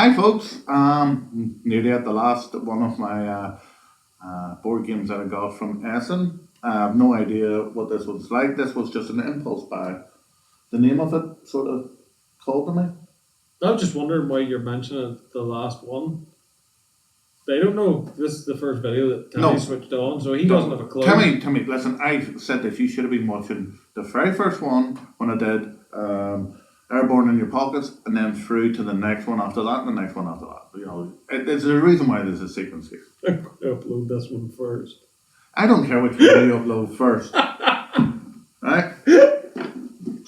Hi, folks. Nearly at the last one of my board games that I got from Essen. I have no idea what this was like. This was just an impulse buy. The name of it sort of called to me. I'm just wondering why you're mentioning the last one. They don't know. This is the first video that Timmy switched on, so he doesn't have a clue. Timmy, listen, I said this. You should have been watching the very first one when I did Airborne in Your Pockets, and then through to the next one after that, and the next one after that. You know, there's a reason why there's a sequence here. I'm going to upload this one first. I don't care which video you upload first. Right?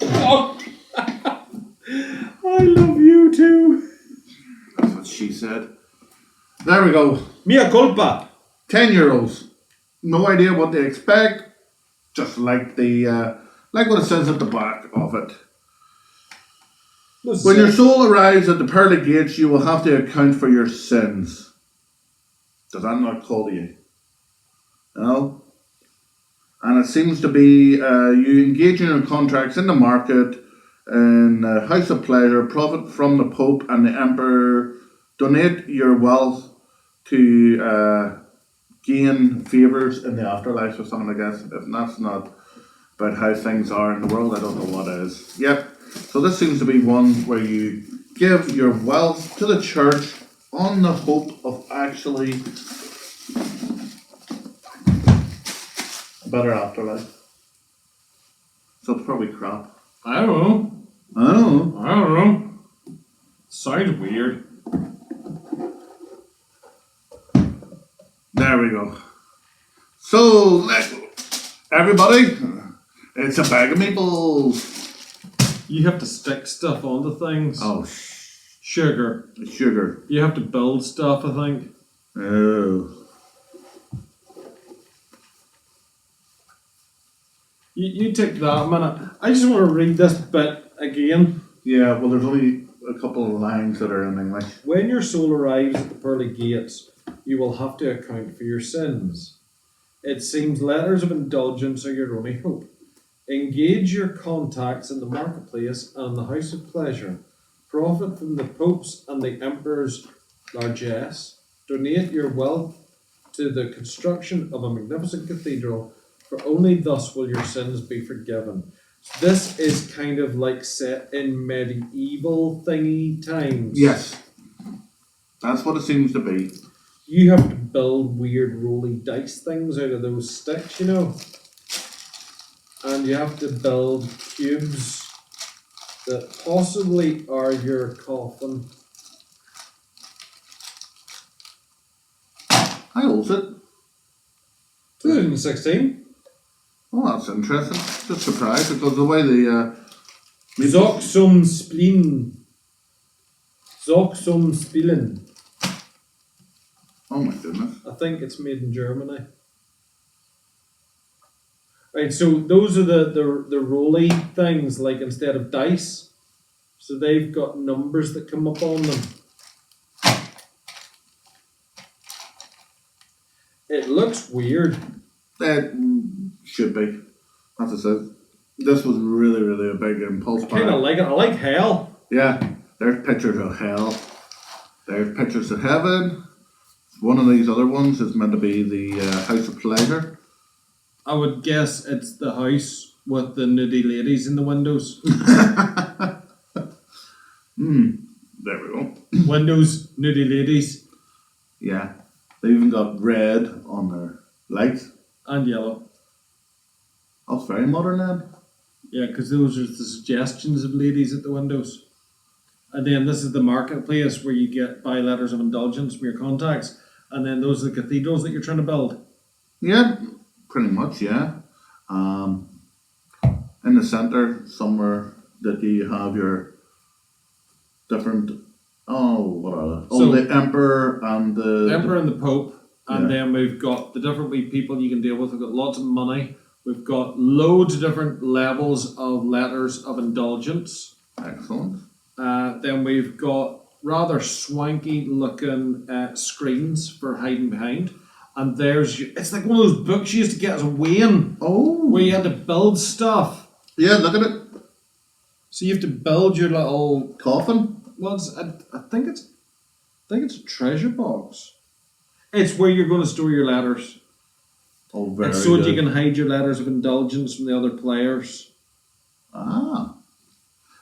Oh. I love you too. That's what she said. There we go. Mea Culpa. €10. No idea what they expect. Just like the like what it says at the back of it. When your soul arrives at the pearly gates, you will have to account for your sins. Does that not call to you? No? And it seems to be you engage in your contracts in the market, in the House of Pleasure, profit from the Pope and the Emperor, donate your wealth to gain favours in the afterlife or something, I guess. If that's not about how things are in the world, I don't know what is. Yep. So this seems to be one where you give your wealth to the church on the hope of actually a better afterlife. So it's probably crap. I don't know. Sounds weird. There we go. So, everybody, it's a bag of meatballs. You have to stick stuff onto things. Oh, sugar. Sugar. You have to build stuff, I think. Oh. You take that a minute. I just want to read this bit again. Yeah, well, there's only a couple of lines that are in English. When your soul arrives at the pearly gates, you will have to account for your sins. It seems letters of indulgence are your only hope. Engage your contacts in the marketplace and the House of Pleasure. Profit from the Pope's and the Emperor's largesse. Donate your wealth to the construction of a magnificent cathedral, for only thus will your sins be forgiven. This is kind of like set in medieval thingy times. Yes. That's what it seems to be. You have to build weird rolly dice things out of those sticks, you know. And you have to build cubes that possibly are your coffin. How old is it? 2016. Oh, that's interesting. Just surprised because the way the Zoxum Spielen. Oh my goodness. I think it's made in Germany. Right, so those are the rolly things, like instead of dice. So they've got numbers that come up on them. It looks weird. It should be. As I said, this was really a big impulse buy. I kind of like it. I like hell. Yeah, there's pictures of hell. There's pictures of heaven. One of these other ones is meant to be the House of Pleasure. I would guess it's the house with the nudie ladies in the windows. There we go. Windows, nudie ladies. Yeah. They even got red on their lights. And yellow. That's very modern then. Yeah, because those are the suggestions of ladies at the windows. And then this is the marketplace where you get buy letters of indulgence from your contacts. And then those are the cathedrals that you're trying to build. Yeah, pretty much, yeah. In the centre, somewhere that you have your different... Oh, what are they? So, the Emperor and the... The Emperor and the Pope. And Yeah. then we've got the different wee people you can deal with. We've got lots of money. We've got loads of different levels of letters of indulgence. Excellent. Then we've got rather swanky looking screens for hiding behind. And it's like one of those books you used to get as a Wayne. Oh. Where you had to build stuff. Yeah, look at it. So you have to build your little... Coffin? Well, I think it's think it's a treasure box. It's where you're going to store your letters. Oh, very It's so that you good. can hide your letters of indulgence from the other players. Ah,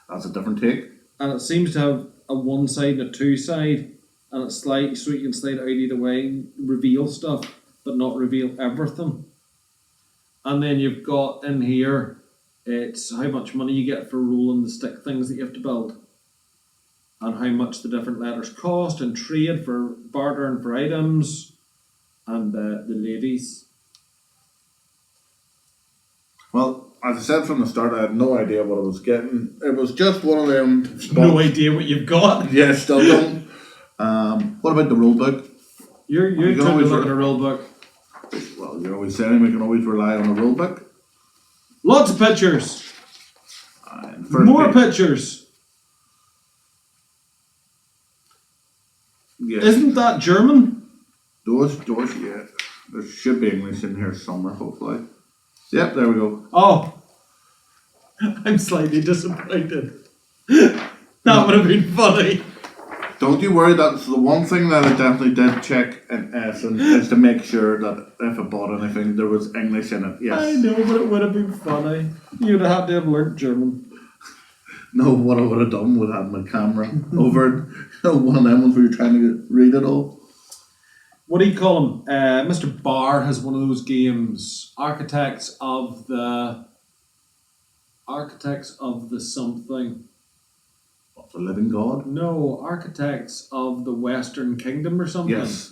that's a different take. And it seems to have a one side and a two side. And it's slight, so you can slide it out either way and reveal stuff, but not reveal everything. And then you've got in here, it's how much money you get for rolling the stick things that you have to build. And how much the different letters cost and trade for bartering for items. And the ladies. Well, as I said from the start, I had no idea what I was getting. It was just one of them. No idea what you've got. Yeah, still don't. What about the rule book? You can took a always look at a rule book. Well, you're always saying we can always rely on a rule book. Lots of pictures. First More page. pictures. Yeah. Isn't that German? Those, yeah. There should be English in here somewhere, hopefully. Yep, there we go. Oh. I'm slightly disappointed. That would have been funny. Don't you worry, that's the one thing that I definitely did check in Essen is to make sure that if I bought anything, there was English in it. Yes. I know, but it would have been funny. You'd have had to have learnt German. No, what I would have done would have my camera over one of them ones where you're trying to read it all. What do you call him? Mr. Barr has one of those games. Architects of the something. The living God? No, Architects of the Western Kingdom or something. Yes.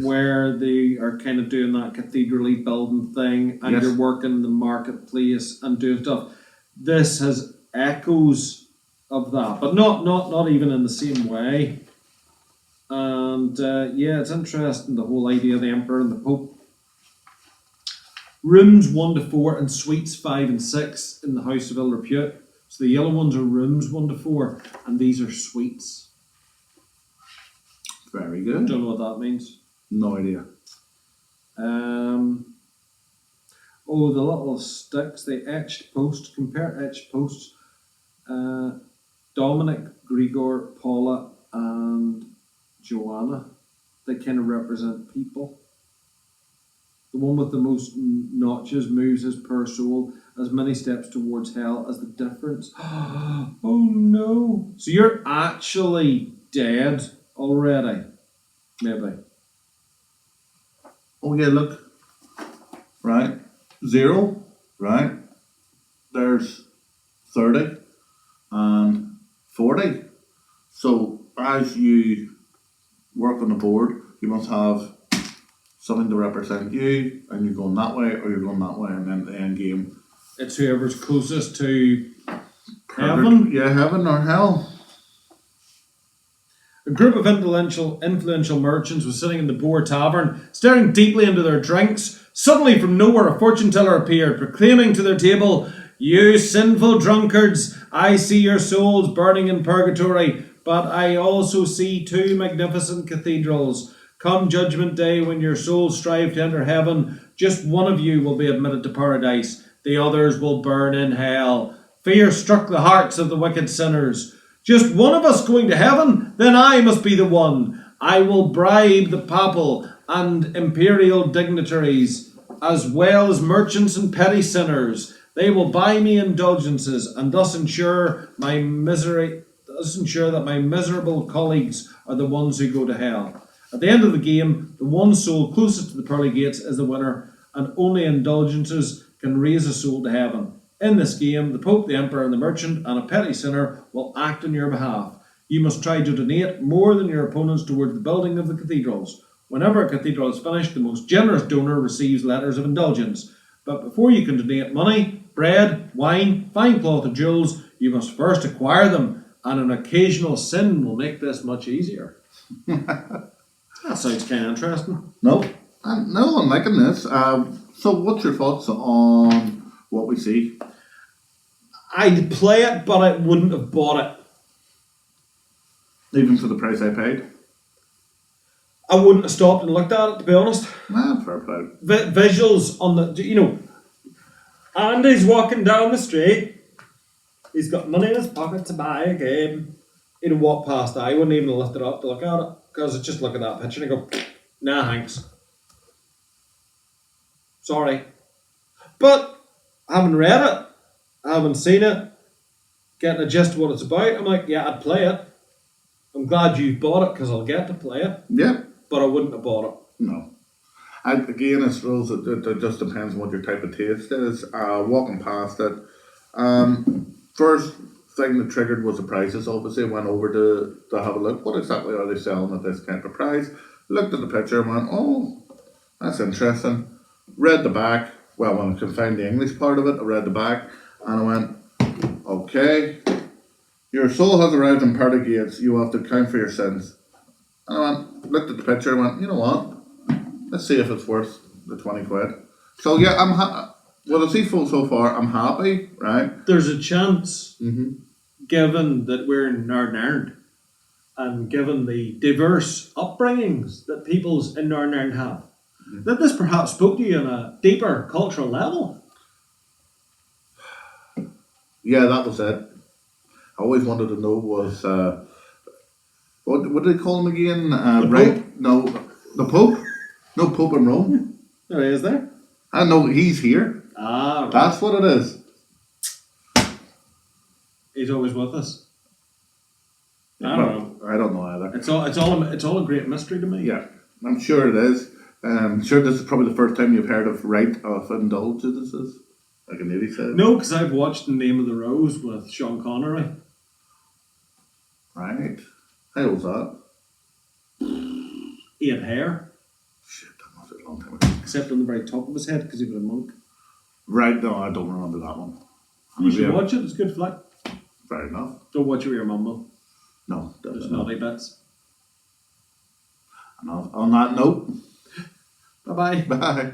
Where they are kind of doing that cathedral-y building thing, and Yes. you're working the marketplace and doing stuff. This has echoes of that, but not even in the same way. And yeah, it's interesting, the whole idea of the Emperor and the Pope. Rooms 1 to 4 and suites 5 and 6 in the House of Ill Repute. So the yellow ones are rooms 1 to 4, and these are suites. Very good. Don't know what that means. No idea. Oh, the little sticks, the etched post. Compare etched posts. Dominic, Grigor, Paula, and Joanna. They kind of represent people. The one with the most notches moves his per soul as many steps towards hell as the difference. Oh no. So you're actually dead already. Maybe. Oh yeah, look. Right. 0. Right. There's 30 and 40. So as you work on the board, you must have something to represent you, and you're going that way or you're going that way, and then the end game. It's whoever's closest to Perfect. heaven. Yeah, heaven or hell. A group of influential merchants was sitting in the Boar Tavern, staring deeply into their drinks. Suddenly, from nowhere, a fortune teller appeared, proclaiming to their table, "You sinful drunkards, I see your souls burning in purgatory, but I also see 2 magnificent cathedrals. Come Judgment Day, when your souls strive to enter heaven, just one of you will be admitted to paradise. The others will burn in hell. Fear struck the hearts of the wicked sinners. Just one of us going to heaven? Then I must be the one. I will bribe the papal and imperial dignitaries, as well as merchants and petty sinners. They will buy me indulgences, and thus ensure that my miserable colleagues are the ones who go to hell. At the end of the game, the one soul closest to the pearly gates is the winner, and only indulgences can raise a soul to heaven. In this game, the Pope, the Emperor, and the merchant, and a petty sinner will act on your behalf. You must try to donate more than your opponents towards the building of the cathedrals. Whenever a cathedral is finished, the most generous donor receives letters of indulgence. But before you can donate money, bread, wine, fine cloth, or jewels, you must first acquire them, and an occasional sin will make this much easier." That sounds kind of interesting. No, I'm liking this. So what's your thoughts on what we see? I'd play it, but I wouldn't have bought it. Even for the price I paid? I wouldn't have stopped and looked at it, to be honest. Fair play. Visuals on the, Andy's walking down the street. He's got money in his pocket to buy a game. He'd have walked past. I wouldn't even have lifted up to look at it. because I just look at that picture and I go, nah, thanks. Sorry. But I haven't read it, I haven't seen it, getting a gist of what it's about. I'm like, yeah, I'd play it. I'm glad you bought it because I'll get to play it, Yeah. but I wouldn't have bought it. No. Again, I suppose it just depends on what your type of taste is. Walking past it, first thing that triggered was the prices. Obviously, I went over to have a look. What exactly are they selling at this kind of price? Looked at the picture and went, oh, that's interesting. Read the back. Well, when I could find the English part of it, I read the back and I went, okay, your soul has arrived in Pearly Gates. You have to count for your sins. And I went, looked at the picture and went, you know what? Let's see if it's worth the 20 quid. So yeah, what I see so far, I'm happy, right? There's a chance, Mm-hmm. given that we're in Northern Ireland, and given the diverse upbringings that peoples in Northern Ireland have, that this perhaps spoke to you on a deeper cultural level. Yeah, that was it. I always wanted to know was, what do they call him again? Pope? No, the Pope? No Pope in Rome. There he is there. I know he's here. Ah, right. That's what it is. He's always with us. I don't know. I don't know either. It's all a great mystery to me. Yeah, I'm sure it is. I'm sure this is probably the first time you've heard of Rite of Indulgences, like an 80 said. No, because I've watched The Name of the Rose with Sean Connery. Right. How old's that? He had hair, Shit, that must be a long time ago. except on the very top of his head because he was a monk. Right, no, I don't remember that one. You should watch it. It's good flick. Fair enough. Don't watch it with your mum though. No, There's definitely not. naughty bits. And on that note, Bye bye. bye.